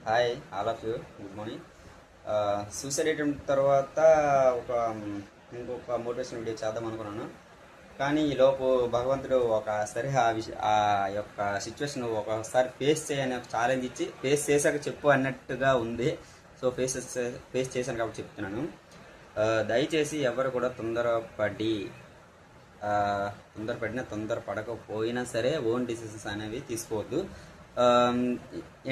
Hi all of you, good morning. Suicide attempt తర్వాత ఒక ఇంకొక మోటివేషన్ వీడియో చేద్దాం అనుకున్నాను. కానీ ఈలోపు భగవంతుడు ఒకసారి ఆ యొక్క సిచ్యువేషన్ ఒకసారి ఫేస్ చేయని ఒక ఛాలెంజ్ ఇచ్చి ఫేస్ చేశాక చెప్పు అన్నట్టుగా ఉంది. సో ఫేస్ చేశాను కాబట్టి చెప్తున్నాను. దయచేసి ఎవరు కూడా తొందరపడకపోయినా సరే ఓన్ డిసిషన్స్ అనేవి తీసుకోవద్దు.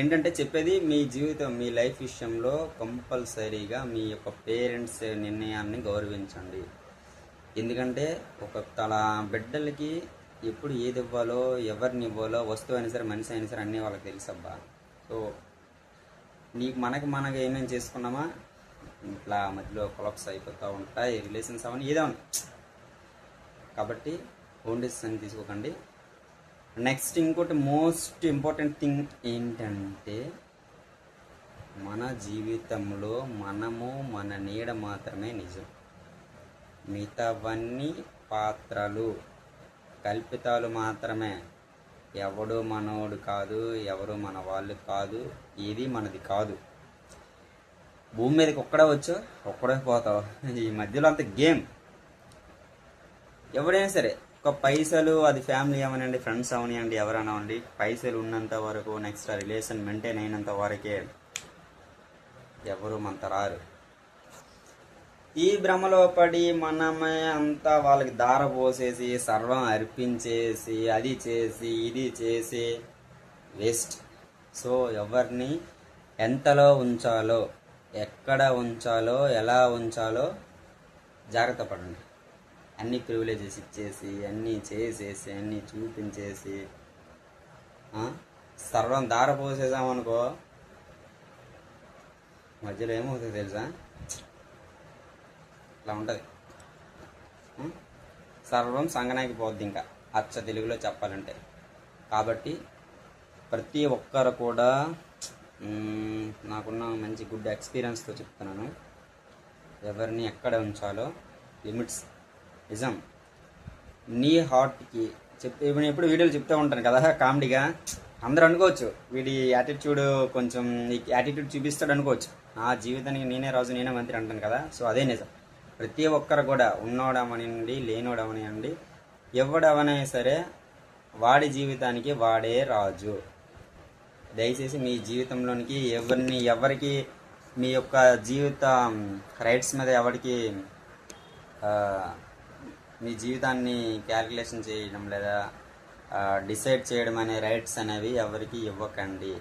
ఏంటంటే చెప్పేది, మీ జీవితం మీ లైఫ్ విషయంలో కంపల్సరీగా మీ యొక్క పేరెంట్స్ నిర్ణయాన్ని గౌరవించండి. ఎందుకంటే తన బిడ్డలకి ఎప్పుడు ఏది ఇవ్వాలో, ఎవరిని ఇవ్వాలో, వస్తువు అయినా సరే మనిషి అయినా సరే అన్నీ వాళ్ళకి తెలుసబ్బా. సో మనకి ఏమేమి చేసుకున్నామా ఇట్లా మధ్యలో కొలాప్స్ అయిపోతూ ఉంటాయి రిలేషన్స్ అవన్నీ ఏదో. కాబట్టి ఓన్ డెసిషన్ తీసుకోకండి. నెక్స్ట్ ఇంకోటి మోస్ట్ ఇంపార్టెంట్ థింగ్ ఏంటంటే, మన జీవితంలో మనము మన నీడ మాత్రమే నిజం. మిగతావన్నీ పాత్రలు, కల్పితాలు మాత్రమే. ఎవడు మనోడు కాదు, ఎవరు మన వాళ్ళు కాదు, ఏది మనది కాదు. భూమి మీదకి ఒక్కడే వచ్చో ఒక్కడే పోతావు. ఈ మధ్యలో అంత గేమ్. ఎవడైనా సరే ఒక పైసలు, అది ఫ్యామిలీ అవనండి, ఫ్రెండ్స్ అవనివ్వండి, ఎవరైనా అవ్వండి, పైసలు ఉన్నంత వరకు, నెక్స్ట్ రిలేషన్ మెయింటైన్ అయినంత వరకే ఎవరు మనతో రారు. ఈ భ్రమలో పడి మనమే అంతా వాళ్ళకి దార పోసేసి సర్వం అర్పించేసి అది చేసి ఇది చేసి వేస్ట్. సో ఎవరిని ఎంతలో ఉంచాలో, ఎక్కడ ఉంచాలో, ఎలా ఉంచాలో జాగ్రత్త పడండి. అన్ని ప్రివిలేజెస్ ఇచ్చేసి, అన్నీ చేసేసి, అన్నీ చూపించేసి సర్వం దార పోసేసామనుకో, మధ్యలో ఏమవుతుంది తెలుసా? ఇట్లా ఉంటుంది. సర్వం సంగనాకి పోద్ది, ఇంకా అచ్చ తెలుగులో చెప్పాలంటే. కాబట్టి ప్రతి ఒక్కరు కూడా, నాకున్న మంచి గుడ్ ఎక్స్పీరియన్స్తో చెప్తున్నాను, ఎవరిని ఎక్కడ ఉంచాలో లిమిట్స్. నిజం. నీ హార్ట్కి ఇప్పుడు ఎప్పుడు వీడియోలు చెప్తూ ఉంటాను కదా కామెడీగా. అందరూ అనుకోవచ్చు వీడి యాటిట్యూడ్ కొంచెం యాటిట్యూడ్ చూపిస్తాడు అనుకోవచ్చు. నా జీవితానికి నేనే రాజు నేనే మంత్రి అంటాను కదా. సో అదే నిజం. ప్రతి ఒక్కరు కూడా, ఉన్నోడవనండి లేనోడవనండి, ఎవడవనా సరే వాడి జీవితానికి వాడే రాజు. దయచేసి మీ జీవితంలోనికి ఎవరికి మీ యొక్క జీవిత రైట్స్ మీద ఎవరికి మీ జీవితాన్ని క్యాలిక్యులేషన్ చేయడం లేదా డిసైడ్ చేయడం అనే రైట్స్ అనేవి ఎవరికి ఇవ్వకండి.